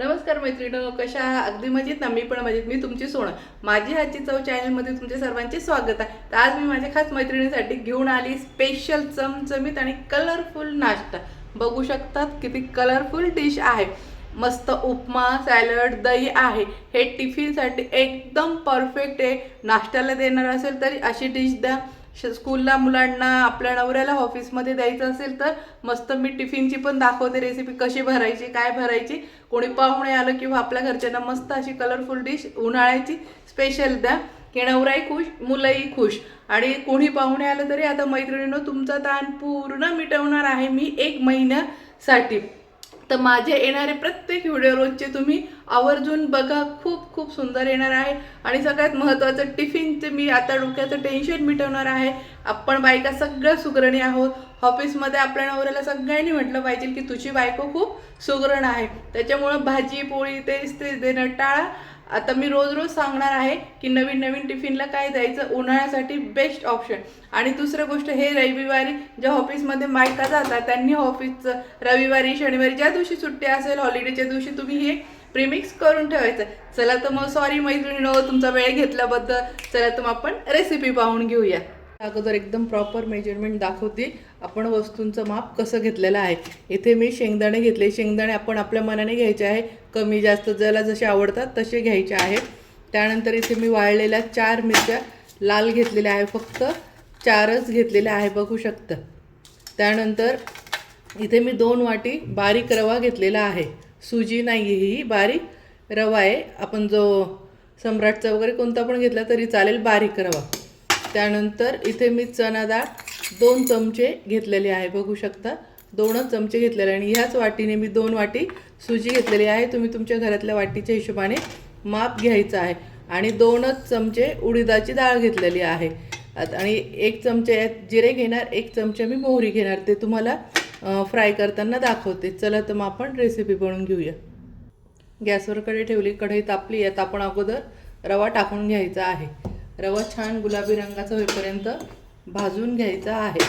नमस्कार मैत्रिणींनो, कशा आहात? अगदी मजेत ना? मी पण मजेत. मी तुमची सोना. माझी हातची चव चॅनलमध्ये तुमचे सर्वांचे स्वागत आहे. तर आज मी माझ्या खास मैत्रिणीसाठी घेऊन आली स्पेशल चमचमीत आणि कलरफुल नाश्ता. बघू शकतात किती कलरफुल डिश आहे. मस्त उपमा, सॅलड, दही आहे. हे टिफिनसाठी एकदम परफेक्ट आहे. नाश्त्याला देणार असेल तरी अशी डिश द्या. स्कूलला मुलांना, आपल्या नवऱ्याला ऑफिसमध्ये द्यायचं असेल तर मस्त मी टिफिनची पण दाखवते रेसिपी, कशी भरायची, काय भरायची. कोणी पाहुणे आलं किंवा आपल्या घरच्यांना मस्त अशी कलरफुल डिश उन्हाळ्याची स्पेशल द्या की नवराही खुश, मुलंही खुश. आणि कोणी पाहुणे आलं तरी आता मैत्रिणींनो, तुमचा ताण पूर्ण मिटवणार आहे मी 1 महिन्यासाठी. तर माझे येणारे प्रत्येक व्हिडिओ रोजचे तुम्ही आवर्जून बघा. खूप खूप सुंदर येणार आहे. आणि सगळ्यात महत्त्वाचं, टिफिनचे मी आता डोक्याचं टेन्शन मिटवणार आहे. आपण बायका सगळ्या सुगरणी आहोत. ऑफिसमध्ये आपल्या नवऱ्याला सगळ्यांनी म्हटलं पाहिजे की तुझी बायको खूप सुगरण आहे. त्याच्यामुळं भाजी पोळी तेच देणं टाळा. आता मी रोज रोज सांगणार आहे की नवीन नवीन टिफिनला काय द्यायचं, उन्हाळ्यासाठी बेस्ट ऑप्शन. आणि दुसरं गोष्ट, हे रविवारी ज्या ऑफिसमध्ये बायका जातात त्यांनी ऑफिसचं रविवारी शनिवारी ज्या दिवशी सुट्टी असेल, हॉलिडेच्या दिवशी तुम्ही हे प्रीमिक्स करून ठेवायचं. चला तर मग सॉरी मैत्रिणींनो तुमचा वेळ घेतल्याबद्दल. चला तर मग आपण रेसिपी पाहून घेऊया. अगोदर एकदम प्रॉपर मेजरमेंट दाखवते आपण वस्तूंचं माप कसं घेतलेलं आहे. इथे मी शेंगदाणे घेतले. शेंगदाणे आपण आपल्या मनाने घ्यायचे आहे, कमी जास्त ज्याला जसे आवडतात तसे घ्यायचे आहेत. त्यानंतर इथे मी वाळलेल्या 4 मिरच्या लाल घेतलेल्या आहे, फक्त 4च घेतलेल्या आहे, बघू शकता. त्यानंतर इथे मी 2 वाटी बारीक रवा घेतलेला आहे. सुजी नाही, ही बारीक रवा आहे. आपण जो सम्राटचा वगैरे कोणता पण घेतला तरी चालेल, बारीक रवा. त्यानंतर इथे मी चणा डाळ 2 चमचे घेतलेले आहे, बघू शकता. 2च चमचे घेतलेले. आणि ह्याच वाटीने मी 2 वाटी सुजी घेतलेली आहे. तुम्ही तुमच्या घरातल्या वाटीच्या हिशोबाने माप घ्यायचं आहे. आणि 2च चमचे उडीदाची डाळ घेतलेली आहे. आणि 1 चमचे जिरे घेणार, 1 चमचे मी मोहरी घेणार. ते तुम्हाला फ्राय करताना दाखवते. चला तर मग आपण रेसिपी बनवून घेऊया. गॅसवर कढई ठेवली, कढई तापली. यात आपण अगोदर रवा टाकून घ्यायचा आहे. रवा छान गुलाबी रंगाचा होईपर्यंत भाजून घ्यायचा आहे.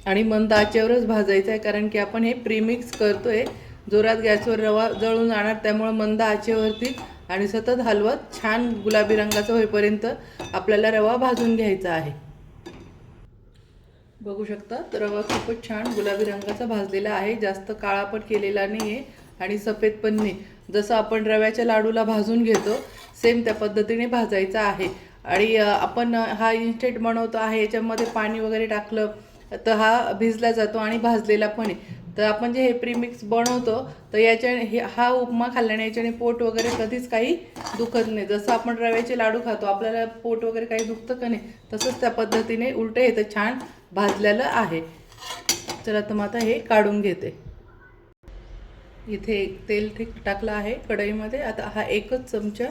आणि मंद आचेवरच भाजायचं आहे, कारण की आपण हे प्रीमिक्स करतोय. जोरात गॅसवर रवा जळून जाणार, त्यामुळे मंद आचेवरती आणि सतत हलवत छान गुलाबी रंगाचा होईपर्यंत आपल्याला रवा भाजून घ्यायचा आहे. बघू शकता, रवा खूपच छान गुलाबी रंगाचा भाजलेला आहे. जास्त काळा पण केलेला नाही आहे आणि सफेद पण नाही. जसं आपण रव्याच्या लाडूला भाजून घेतो सेम त्या पद्धतीने भाजायचा आहे. आणि आपण हा इन्स्टंट बनवतो आहे, याच्यामध्ये पाणी वगैरे टाकलं तर हा भिजला जातो आणि भाजलेला पण आहे. तर आपण जे हे प्रीमिक्स बनवतो तर याच्याने हा उपमा खाल्ल्याने याच्याने पोट वगैरे कधीच काही दुखत नाही. जसं आपण रव्याचे लाडू खातो आपल्याला पोट वगैरे काही दुखतं का नाही, तसंच त्या पद्धतीने उलटं येतं, छान भाजलेलं आहे. चला तर मग आता हे काढून घेते. इथे तेल टाकलं आहे कढईमध्ये. आता हा 1च चमचा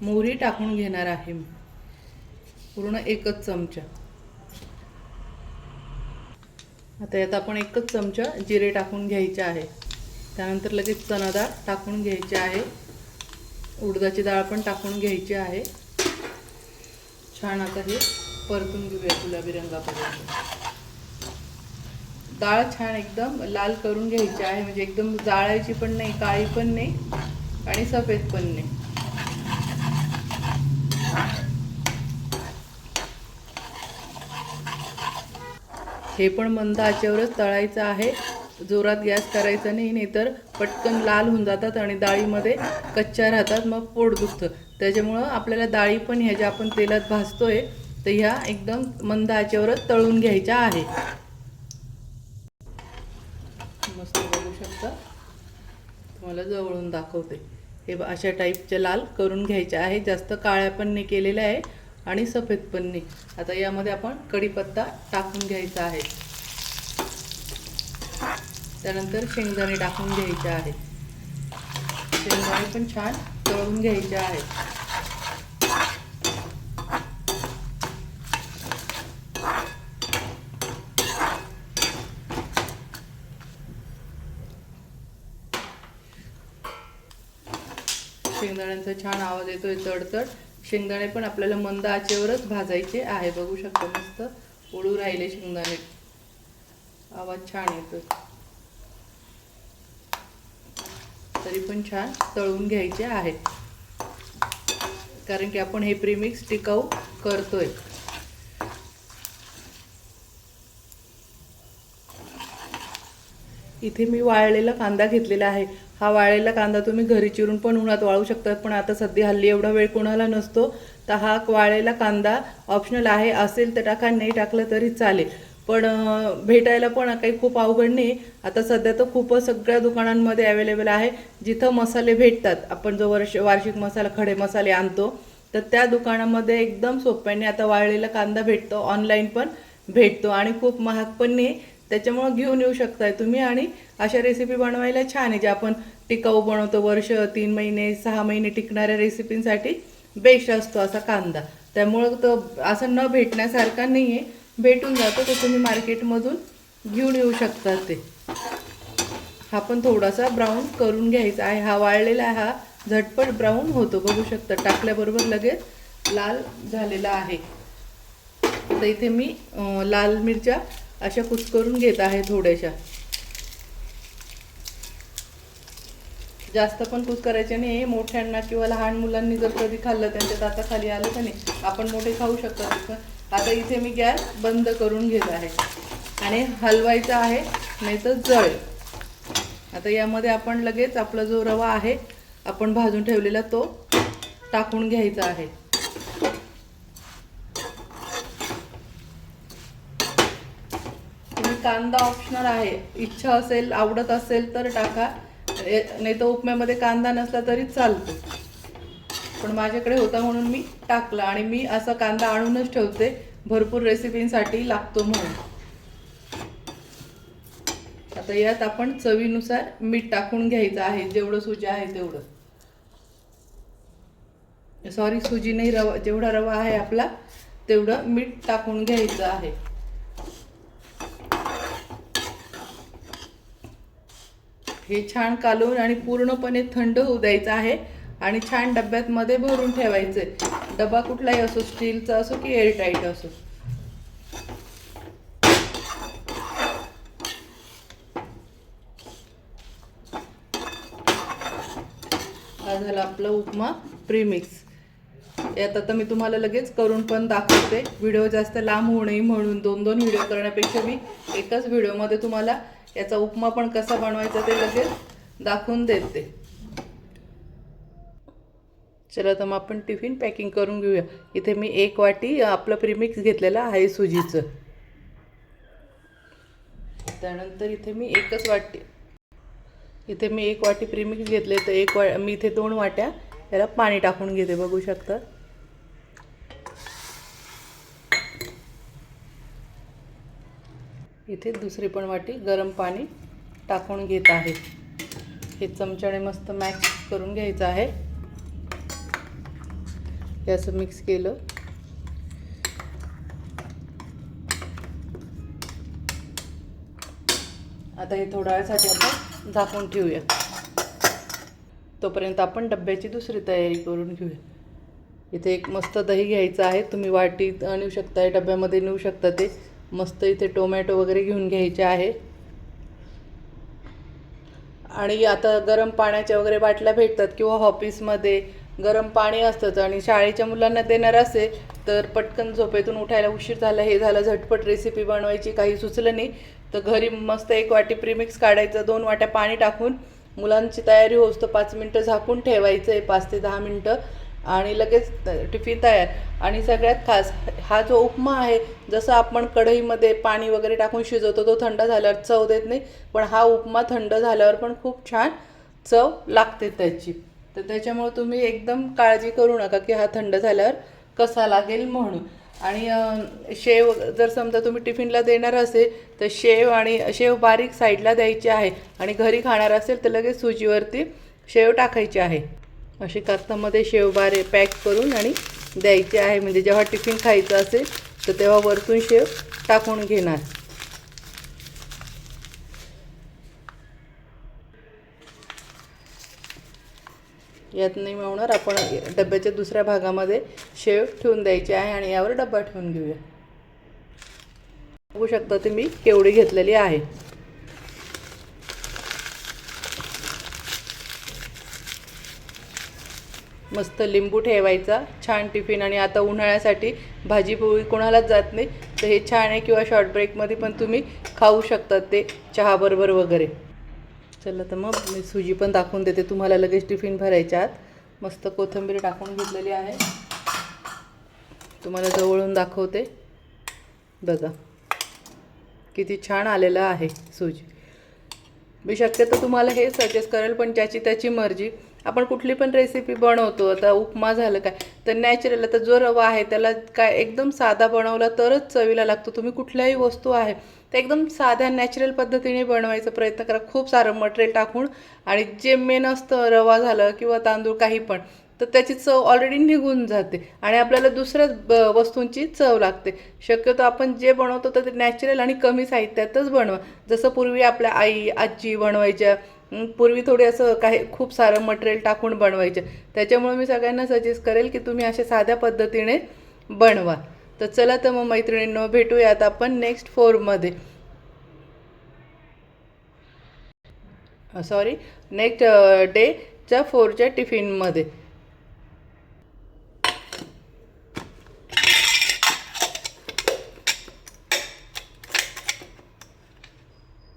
मोहरी टाकून घेणार आहे मी, पूर्ण 1च चमचा. आता यात आपण 1च चमचा जिरे टाकून घ्यायचे आहे. त्यानंतर लगेच चणा डाळ टाकून घ्यायची आहे. उडदाची डाळ पण टाकून घ्यायची आहे. छान आता हे परतून घेऊया गुलाबी रंगापर्यंत. डाळ छान एकदम लाल करून घ्यायची आहे, म्हणजे एकदम जाळायची पण नाही, काळी पण नाही आणि सफेद पण नाही. हे पण मंद आचेवरच तळायचं आहे, जोरात गॅस करायचा नाही, नाहीतर पटकन लाल होऊन जातात आणि डाळीमध्ये कच्च्या राहतात, मग पोट दुखतं. त्याच्यामुळं आपल्याला डाळी पण ह्या ज्या आपण तेलात भाजतोय तर ह्या एकदम मंद आचेवरच तळून घ्यायच्या आहे. मस्त बघू शकता, तुम्हाला जवळून दाखवते. हे अशा टाईपच्या लाल करून घ्यायच्या आहे. जास्त काळ्या पण नाही केलेल्या आहे आणि सफेद पण नाही. आता यामध्ये आपण कढीपत्ता टाकून घ्यायचा आहे. त्यानंतर शेंगदाणे टाकून घ्यायचे आहे. शेंगदाणे पण छान तळून घ्यायचे आहेत. शेंगदाण्यांचा छान आवाज येतोय, तडतड. शेंगदाणे पण आपल्याला मंद आचेवरच भाजायचे आहे. बघू शकता, मस्त उडू राहिले शेंगदाणे, आवाज छान येतोय. तरी पण छान तळून घ्यायचे आहेत, कारण की आपण हे प्रीमिक्स टिकाऊ करतोय. इथे मी वाळलेला कांदा घेतलेला आहे. हा वाळलेला कांदा तुम्ही घरी चिरून पण उन्हात वाळू शकतात, पण आता सध्या हल्ली एवढा वेळ कोणाला नसतो, तर हा वाळलेला कांदा ऑप्शनल आहे. असेल तर टाका, नाही टाकलं तरी चालेल. पण भेटायला पण काही खूप अवघड नाही. आता सध्या तर खूपच सगळ्या दुकानांमध्ये अवेलेबल आहे. जिथं मसाले भेटतात, आपण जो वार्षिक मसाला खडे मसाले आणतो, तर त्या दुकानामध्ये एकदम सोप्याने आता वाळलेला कांदा भेटतो. ऑनलाईन पण भेटतो आणि खूप महाग पण नाही. त्याच्यामुळं घेऊन येऊ शकताय तुम्ही. आणि अशा रेसिपी बनवायला छान आहे, जे आपण टिकाऊ बनवतो, वर्ष 3 महिने 6 महिने टिकणाऱ्या रेसिपींसाठी बेस्ट असतो असा कांदा. त्यामुळं तो असं न भेटण्यासारखा नाही आहे, भेटून जातो. तो तुम्ही मार्केटमधून घेऊन येऊ शकता. ते हा पण थोडासा ब्राऊन करून घ्यायचा आहे. हा वाळलेला हा झटपट ब्राऊन होतो, बघू शकता. टाकल्याबरोबर लगेच लाल झालेला आहे. तर इथे मी लाल मिरच्या अशा कुस्करून घेत आहे थोड्याशा. जास्त पण कुस्करायच्या नाही. मोठ्यांना किंवा लहान मुलांनी जर कधी खाल्लं, त्यांच्या दाताखाली आलं तर नाही, आपण मोठे खाऊ शकतो. आता इथे मी गॅस बंद करून घेत आहे आणि हलवायचा आहे, नाही तर जळेल. आता यामध्ये आपण लगेच आपला जो रवा आहे आपण भाजून ठेवलेला तो टाकून घ्यायचा आहे. कांदा ऑप्शनल आहे, इच्छा असेल, आवडत असेल तर टाका, नाही तर उपम्यामध्ये कांदा नसला तरी चालतो. पण माझ्याकडे होता म्हणून मी टाकला. आणि मी असा कांदा आणूनच ठेवते, भरपूर रेसिपींसाठी लागतो म्हणून. आता यात आपण चवीनुसार मीठ टाकून घ्यायचं आहे, जेवढं सुजी आहे तेवढं. सॉरी, सुजी नाही, रवा. जेवढा रवा आहे आपला तेवढं मीठ टाकून घ्यायचं आहे. हे छान कालवून आणि पूर्णपणे थंड होऊ द्यायचं आहे आणि छान डब्यात मध्ये भरून ठेवायचे. डबा कुठलाही असो, स्टीलचा असो की एअरटाईट असो. हा झाला आपला उपमा प्रीमिक्स. यात आता मी तुम्हाला लगेच करून पण दाखवते. व्हिडिओ जास्त लांब होऊ नये म्हणून 2-2 व्हिडिओ करण्यापेक्षा मी एकाच व्हिडिओमध्ये तुम्हाला याचा उपमा पण कसा बनवायचा ते लगेच दाखवून देते. चला तर मग आपण टिफिन पॅकिंग करून घेऊया. इथे मी 1 वाटी आपलं प्रीमिक्स घेतलेलं आहे सुजीचं. त्यानंतर इथे मी 1 वाटी प्रीमिक्स घेतले, तर मी इथे 2 वाट्या याला पाणी टाकून घेते, बघू शकता. इथे दुसरी पण वाटी गरम पाणी टाकून घेत आहे. हे चमच्याने मस्त मॅक्स करून घ्यायचं आहे. हे असं मिक्स केलं. आता हे थोड्या वेळासाठी आपण झाकून ठेवूया. तोपर्यंत आपण डब्याची दुसरी तयारी करून घेऊया. इथे एक मस्त दही घ्यायचं आहे. तुम्ही वाटीत आणू शकता, डब्यामध्ये नेऊ शकता. ते मस्त इथे टोमॅटो वगैरे घेऊन घ्यायचे आहे. आणि आता गरम पाण्याच्या वगैरे बाटल्या भेटतात किंवा ऑफिसमध्ये गरम पाणी असतंच. आणि शाळेच्या मुलांना देणार असेल तर पटकन झोपेतून उठायला उशीर झाला, हे झालं, झटपट रेसिपी बनवायची, काही सुचलं नाही, तर घरी मस्त 1 वाटी प्रीमिक्स काढायचं, 2 वाट्या पाणी टाकून मुलांची तयारी होतं 5 मिनटं झाकून ठेवायचं आहे, 5 ते 10 मिनटं, आणि लगेच टिफिन तयार. आणि सगळ्यात खास हा जो उपमा आहे, जसं आपण कढईमध्ये पाणी वगैरे टाकून शिजवतो, तो थंड झाल्यावर चव देत नाही, पण हा उपमा थंड झाल्यावर पण खूप छान चव लागते त्याची. तर त्याच्यामुळे तुम्ही एकदम काळजी करू नका की हा थंड झाल्यावर कसा लागेल म्हणून. आणि शेव जर समजा तुम्ही टिफिनला देणार असेल तर शेव बारीक साईडला द्यायची आहे. आणि घरी खाणार असेल तर लगेच सुजीवरती शेव टाकायची आहे. अशी कागदामध्ये शेव पॅक करून आणि द्यायची आहे. म्हणजे जेव्हा टिफिन खायचं असेल तर तेव्हा वरतून शेव टाकून घेणार. यात नाही मिळणार, आपण डब्याच्या दुसऱ्या भागामध्ये शेव ठेवून द्यायची आहे आणि यावर डब्बा ठेवून घेऊया. बघू शकता ते मी केवढी घेतलेली आहे. मस्त लिंबू ठेवायचा, छान टिफिन. आणि आता उन्हाळ्यासाठी भाजी पोळी कोणालाच जात नाही तर हे छान आहे, किंवा शॉर्ट ब्रेकमध्ये पण तुम्ही खाऊ शकतात ते चहाबरोबर वगैरे. चला तर मग मी सुजी पण दाखवून देते तुम्हाला लगेच टिफिन भरायच्या आत. मस्त कोथिंबीर टाकून घेतलेली आहे, तुम्हाला जवळून दाखवते. बघा किती छान आलेलं आहे सुजी. मी शक्यतो तुम्हाला हे सजेस्ट करेल, पण ज्याची त्याची मर्जी. आपण कुठली पण रेसिपी बनवतो, आता उपमा झालं काय तर नॅचरल, आता जो रवा आहे त्याला काय एकदम साधा बनवला तरच चवीला लागतो. तुम्ही कुठल्याही वस्तू आहे ते एकदम साध्या नॅचरल पद्धतीने बनवायचा प्रयत्न करा, खूप सारं मटेरियल टाकून. आणि जे मेन असतं रवा झालं किंवा तांदूळ काही पण, तर त्याची चव ऑलरेडी निघून जाते आणि आपल्याला दुसऱ्याच वस्तूंची चव लागते. शक्यतो आपण जे बनवतो तर ते नॅचरल आणि कमी साहित्यातच बनवा, जसं पूर्वी आपल्या आई आजी बनवायच्या. पूर्वी थोडी असं काही खूप सारं मटेरियल टाकून बनवायचे. त्याच्यामुळे मी सगळ्यांना सजेस्ट करेल की तुम्ही अशा साध्या पद्धतीने बनवा. तर चला तर मग मैत्रिणींनो, भेटूयात आपण नेक्स्ट 4मध्ये, सॉरी नेक्स्ट डेच्या 4च्या टिफिनमध्ये.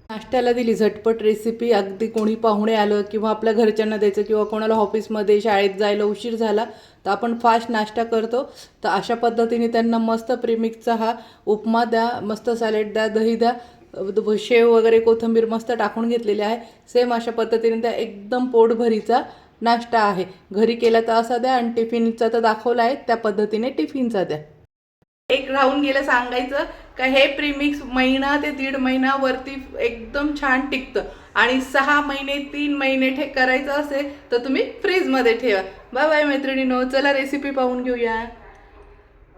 नाश्त्याला दिली झटपट रेसिपी. अगदी कोणी पाहुणे आलं किंवा आपल्या घरच्यांना द्यायचं किंवा कोणाला ऑफिसमध्ये शाळेत जायला उशीर झाला तर आपण फास्ट नाश्ता करतो. तर अशा पद्धतीने त्यांना मस्त प्रीमिक्सचा हा उपमा द्या, मस्त सॅलेड द्या, दही द्या, शेव वगैरे कोथिंबीर मस्त टाकून घेतलेली आहे. सेम अशा पद्धतीने त्या एकदम पोटभरीचा नाश्ता आहे. घरी केला तर असा द्या, आणि टिफिनचा तर दाखवला आहे त्या पद्धतीने टिफिनचा द्या. एक राहून गेलं सांगायचं का, हे प्रीमिक्स महिना ते 1.5 महिन्यावरती एकदम छान टिकतं. आणि 6 महिने 3 महिने करायचं असेल तर तुम्ही फ्रीजमध्ये ठेवा. बाय बाय मैत्रिणींनो, चला रेसिपी पाहून घेऊया.